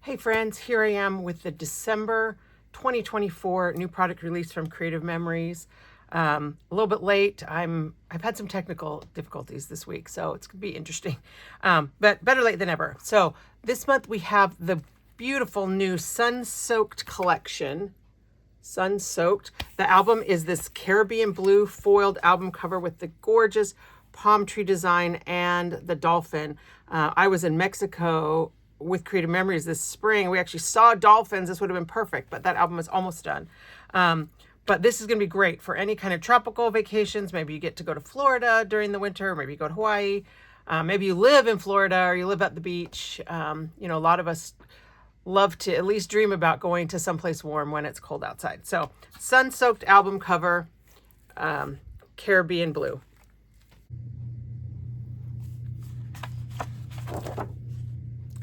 Hey friends, here I am with the December 2024 new product release from Creative Memories. A little bit late. I've had some technical difficulties this week, so it's gonna be interesting. But better late than ever. So this month we have the beautiful new Sun Soaked collection. Sun Soaked. The album is this Caribbean blue foiled album cover with the gorgeous palm tree design and the dolphin. I was in Mexico with Creative Memories this spring. We actually saw dolphins. This would have been perfect, but that album is almost done. But this is going to be great for any kind of tropical vacations. Maybe you get to go to Florida during the winter. Maybe you go to Hawaii. Maybe you live in Florida or you live at the beach. A lot of us love to at least dream about going to someplace warm when it's cold outside. So sun-soaked album cover, Caribbean blue.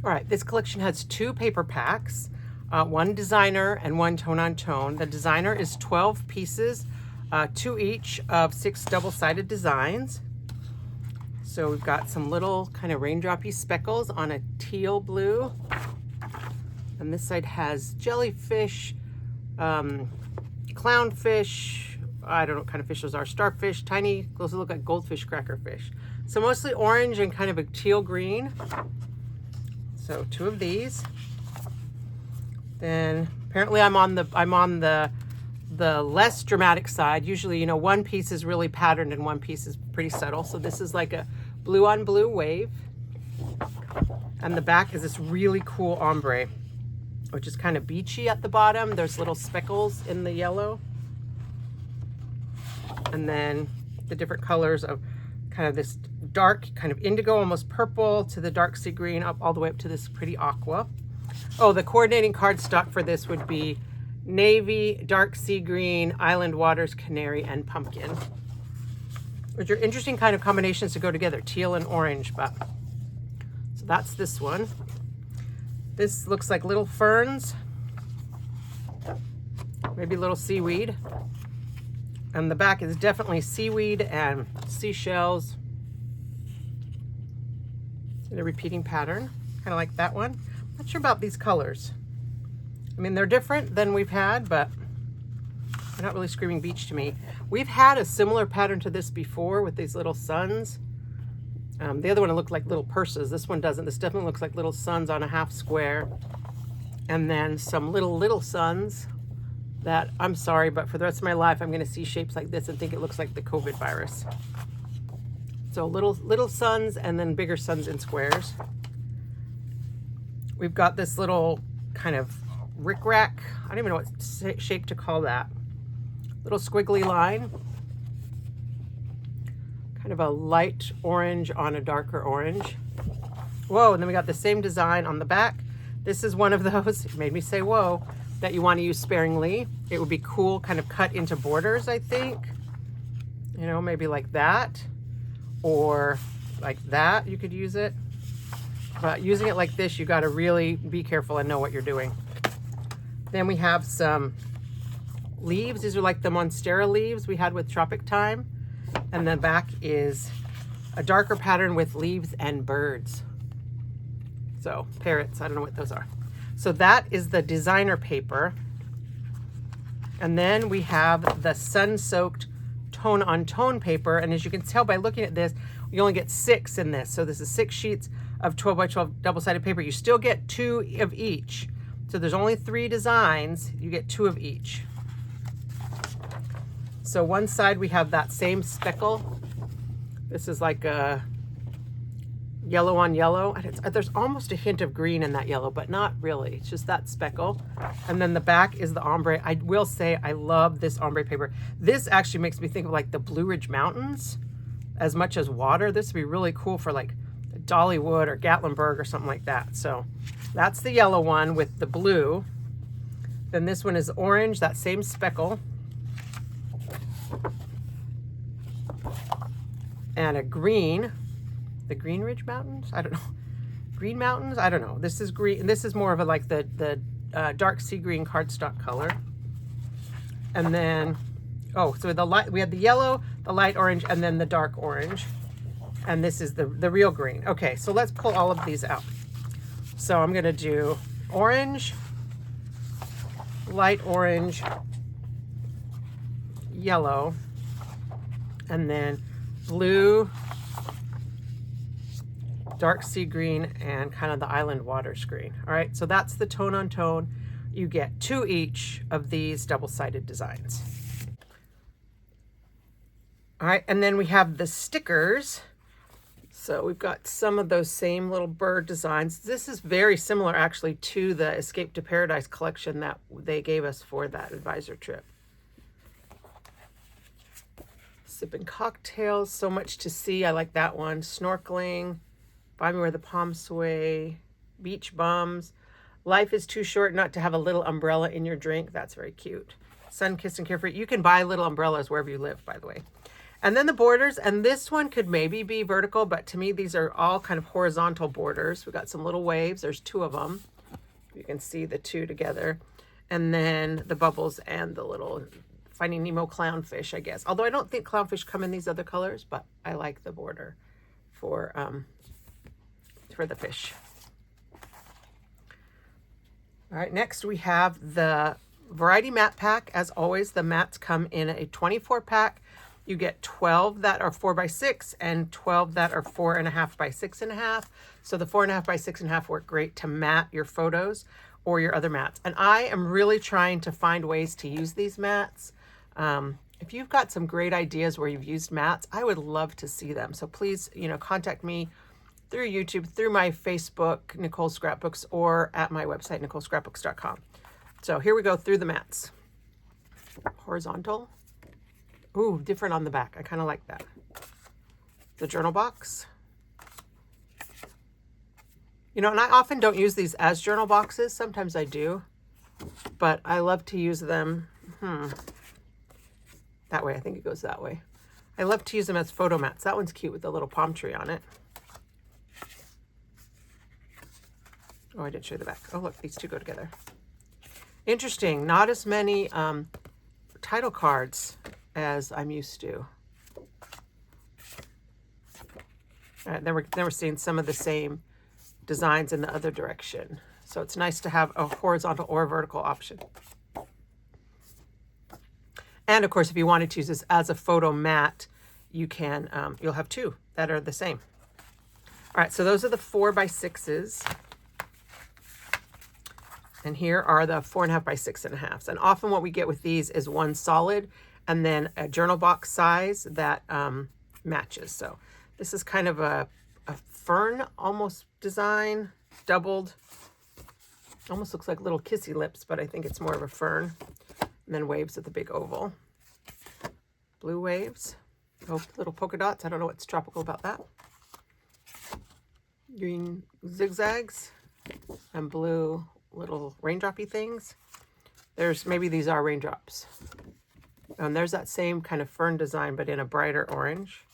All right, this collection has 2 paper packs, one designer and one tone on tone. The designer is 12 pieces, 2 each of 6 double-sided designs. So we've got some little kind of raindroppy speckles on a teal blue. And this side has jellyfish, clownfish, I don't know what kind of fish those are, starfish, tiny, those look like goldfish cracker fish. So mostly orange and kind of a teal green. So 2 of these. Then apparently I'm on the less dramatic side. Usually, one piece is really patterned and one piece is pretty subtle. So this is like a blue on blue wave. And the back is this really cool ombre, which is kind of beachy at the bottom. There's little speckles in the yellow. And then the different colors of kind of this dark, kind of indigo, almost purple, to the dark sea green, up all the way up to this pretty aqua. Oh, the coordinating cardstock for this would be navy, dark sea green, island waters, canary, and pumpkin, which are interesting kind of combinations to go together, teal and orange. But so that's this one. This looks like little ferns, maybe little seaweed. And the back is definitely seaweed and seashells in a repeating pattern, kind of like that one. Not sure about these colors. I mean, they're different than we've had, but they're not really screaming beach to me. We've had a similar pattern to this before with these little suns. The other one looked like little purses. This one doesn't. This definitely looks like little suns on a half square. And then some little suns that, I'm sorry, but for the rest of my life, I'm going to see shapes like this and think it looks like the COVID virus. So little suns and then bigger suns in squares. We've got this little kind of rickrack. I don't even know what shape to call that. Little squiggly line. Kind of a light orange on a darker orange. Whoa, and then we got the same design on the back. This is one of those, it made me say whoa, that you want to use sparingly. It would be cool, kind of cut into borders, I think. Maybe like that. Or like that, you could use it. But using it like this, you got to really be careful and know what you're doing. Then we have some leaves. These are like the Monstera leaves we had with Tropic Time. And the back is a darker pattern with leaves and birds. So parrots, I don't know what those are. So that is the designer paper. And then we have the sun-soaked tone on tone paper. And as you can tell by looking at this, you only get 6 in this. So this is 6 sheets of 12 by 12 double-sided paper. You still get 2 of each. So there's only 3 designs. You get 2 of each. So one side we have that same speckle. This is like a yellow on yellow. And there's almost a hint of green in that yellow, but not really. It's just that speckle. And then the back is the ombre. I will say I love this ombre paper. This actually makes me think of like the Blue Ridge Mountains as much as water. This would be really cool for like Dollywood or Gatlinburg or something like that. So that's the yellow one with the blue. Then this one is orange, that same speckle. And a green, the Green Ridge Mountains? I don't know. Green Mountains? I don't know. This is green. This is more of a like the dark sea green cardstock color. And then, so we had the yellow, the light orange, and then the dark orange. And this is the real green. Okay, so let's pull all of these out. So I'm going to do orange, light orange, yellow, and then blue, dark sea green, and kind of the island waters green. All right, so that's the tone on tone. You get 2 each of these double-sided designs. All right, and then we have the stickers. So we've got some of those same little bird designs. This is very similar actually to the Escape to Paradise collection that they gave us for that advisor trip. Sipping cocktails, so much to see. I like that one. Snorkeling, Find Me Where the Palms Sway, beach bums. Life is too short not to have a little umbrella in your drink. That's very cute. Sun kissed and carefree. You can buy little umbrellas wherever you live, by the way. And then the borders, and this one could maybe be vertical, but to me, these are all kind of horizontal borders. We got some little waves. There's 2 of them. You can see the 2 together. And then the bubbles and the little Finding Nemo clownfish, I guess. Although I don't think clownfish come in these other colors, but I like the border for the fish. All right, next we have the Variety Mat Pack. As always, the mats come in a 24 pack. You get 12 that are 4x6 and 12 that are 4.5 by 6.5. So the 4.5 by 6.5 work great to mat your photos or your other mats. And I am really trying to find ways to use these mats. If you've got some great ideas where you've used mats, I would love to see them. So please, contact me through YouTube, through my Facebook, Nicole Scrapbooks, or at my website, NicoleScrapbooks.com. So here we go through the mats. Horizontal. Ooh, different on the back. I kind of like that. The journal box. And I often don't use these as journal boxes. Sometimes I do, but I love to use them. That way, I think it goes that way. I love to use them as photo mats. That one's cute with the little palm tree on it. Oh, I didn't show you the back. Oh, look, these 2 go together. Interesting. Not as many title cards as I'm used to. All right, then we're seeing some of the same designs in the other direction. So it's nice to have a horizontal or a vertical option. And of course, if you wanted to use this as a photo mat, you can, you'll have 2 that are the same. All right, so those are the 4x6s. And here are the 4.5 by 6.5. And often what we get with these is one solid and then a journal box size that matches. So this is kind of a fern almost design, doubled. Almost looks like little kissy lips, but I think it's more of a fern. And then waves with the big oval. Blue waves. Oh, little polka dots. I don't know what's tropical about that. Green zigzags and blue little raindroppy things. Maybe these are raindrops. And there's that same kind of fern design, but in a brighter orange.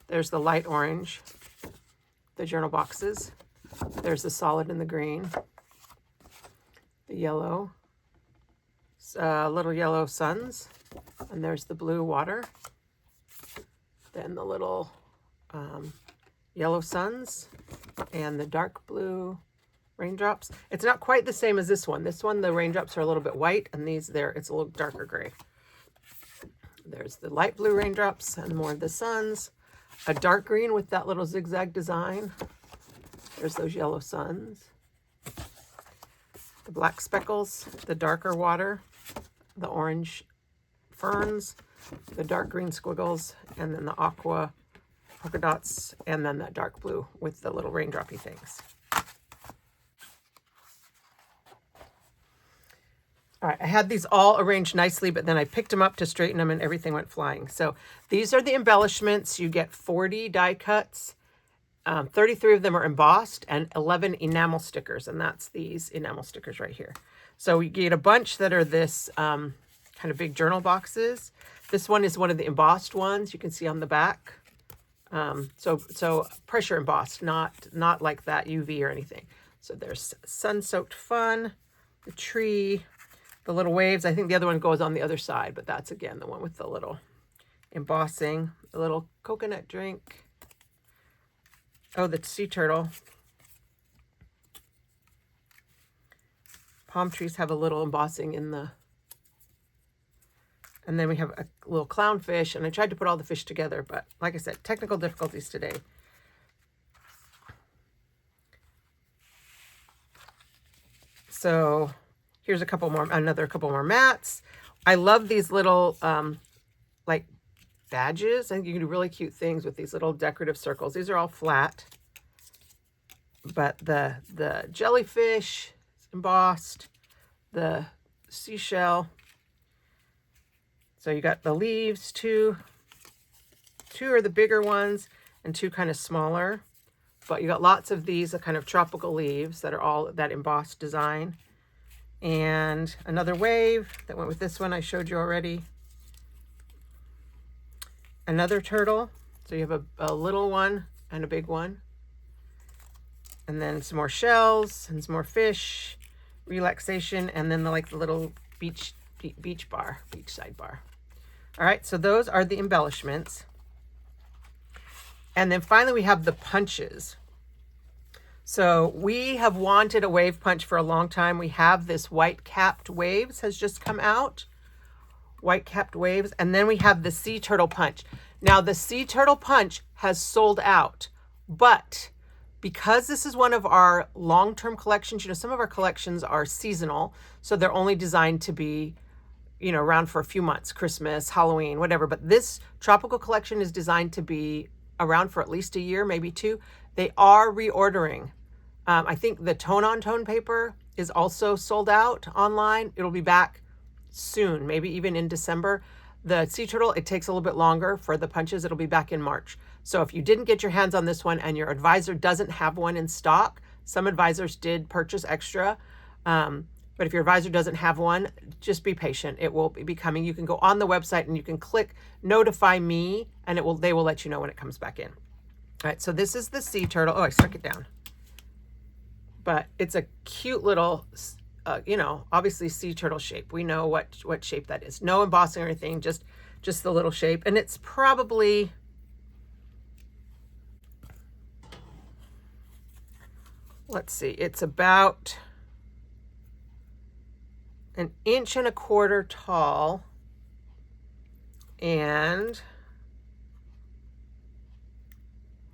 There's the light orange, the journal boxes. There's the solid in the green, the yellow, little yellow suns, and there's the blue water. Then the little yellow suns and the dark blue raindrops. It's not quite the same as this one. This one, the raindrops are a little bit white, and it's a little darker gray. There's the light blue raindrops and more of the suns. A dark green with that little zigzag design. There's those yellow suns. The black speckles, the darker water, the orange ferns, the dark green squiggles, and then the aqua polka dots, and then that dark blue with the little raindroppy things. All right, I had these all arranged nicely, but then I picked them up to straighten them and everything went flying. So these are the embellishments. You get 40 die cuts. 33 of them are embossed and 11 enamel stickers. And that's these enamel stickers right here. So you get a bunch that are this kind of big journal boxes. This one is one of the embossed ones you can see on the back. So pressure embossed, not like that UV or anything. So there's sun-soaked fun, the tree, the little waves. I think the other one goes on the other side, but that's again the one with the little embossing, the little coconut drink. Oh, the sea turtle. palm trees have a little embossing in the, and then we have a little clownfish, and I tried to put all the fish together, but like I said, technical difficulties today. So here's another couple more mats. I love these little like badges. I think you can do really cute things with these little decorative circles. These are all flat, but the jellyfish is embossed, the seashell. So you got the leaves, two are the bigger ones and two kind of smaller. But you got lots of these kind of tropical leaves that are all that embossed design. And another wave that went with this one I showed you already. Another turtle. So you have a little one and a big one. And then some more shells and some more fish, relaxation, and then the little beachside bar. All right, so those are the embellishments. And then finally we have the punches. So we have wanted a wave punch for a long time. We have this white capped waves has just come out. White capped waves. And then we have the sea turtle punch. Now the sea turtle punch has sold out, but because this is one of our long-term collections, some of our collections are seasonal, so they're only designed to be, around for a few months, Christmas, Halloween, whatever. But this tropical collection is designed to be around for at least a year, maybe two. They are reordering. I think the tone-on-tone paper is also sold out online. It'll be back soon, maybe even in December. The sea turtle, it takes a little bit longer for the punches. It'll be back in March. So if you didn't get your hands on this one and your advisor doesn't have one in stock, some advisors did purchase extra. But if your advisor doesn't have one, just be patient. It will be coming. You can go on the website and you can click notify me, and they will let you know when it comes back in. All right, so this is the sea turtle. Oh, I stuck it down. But it's a cute little, obviously sea turtle shape. We know what shape that is. No embossing or anything, just the little shape. And it's probably, let's see, it's about 1.25 inches tall, and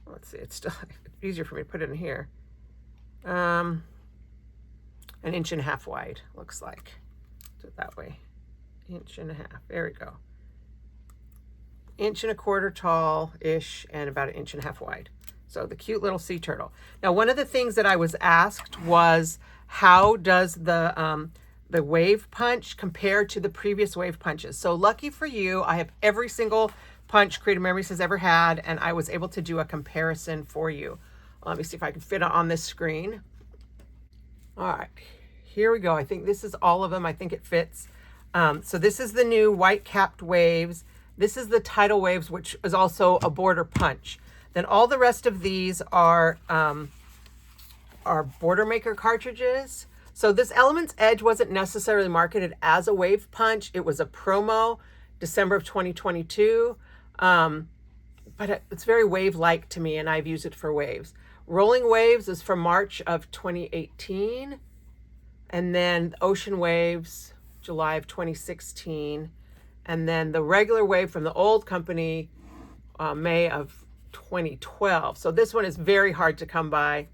let's see, it's easier for me to put it in here. 1.5 inches wide, looks like. Do it that way. 1.5 inches. There we go. 1.25 inches tall-ish and about 1.5 inches wide. So the cute little sea turtle. Now, one of the things that I was asked was, how does the wave punch compare to the previous wave punches? So lucky for you, I have every single punch Creative Memories has ever had, and I was able to do a comparison for you. Let me see if I can fit it on this screen. All right, here we go. I think this is all of them. I think it fits. So this is the new white capped waves. This is the tidal waves, which is also a border punch. Then all the rest of these are border maker cartridges. So this Elements Edge wasn't necessarily marketed as a wave punch. It was a promo, December of 2022. But it's very wave-like to me, and I've used it for waves. Rolling Waves is from March of 2018. And then Ocean Waves, July of 2016. And then the regular wave from the old company, May of 2012. So this one is very hard to come by.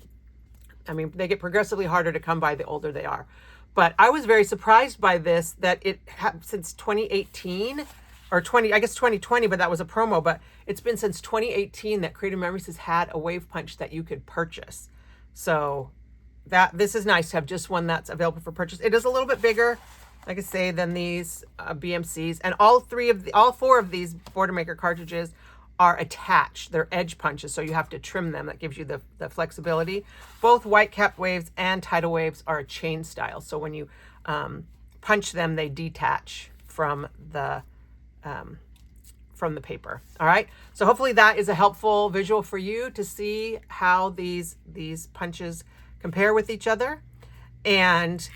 I mean, they get progressively harder to come by the older they are. But I was very surprised by this, that it since 2018 or 2020, but that was a promo. But it's been since 2018 that Creative Memories has had a wave punch that you could purchase. So this is nice to have just one that's available for purchase. It is a little bit bigger, like I say, than these BMCs. And all four of these Border Maker cartridges are attached. They're edge punches, so you have to trim them. That gives you the flexibility. Both white capped waves and tidal waves are a chain style. So when you punch them, they detach from the paper. All right. So hopefully that is a helpful visual for you to see how these punches compare with each other. And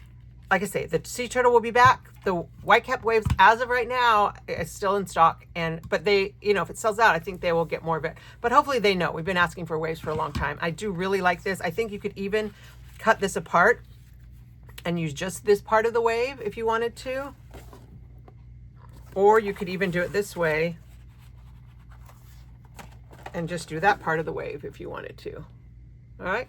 like I say, the sea turtle will be back. The white cap waves, as of right now, is still in stock. But they, if it sells out, I think they will get more of it. But hopefully they know. We've been asking for waves for a long time. I do really like this. I think you could even cut this apart and use just this part of the wave if you wanted to. Or you could even do it this way and just do that part of the wave if you wanted to. All right.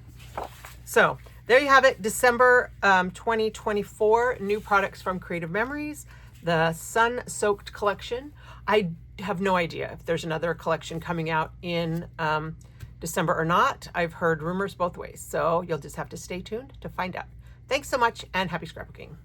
So there you have it. December 2024, new products from Creative Memories, the Sun Soaked collection. I have no idea if there's another collection coming out in December or not. I've heard rumors both ways, so you'll just have to stay tuned to find out. Thanks so much and happy scrapbooking.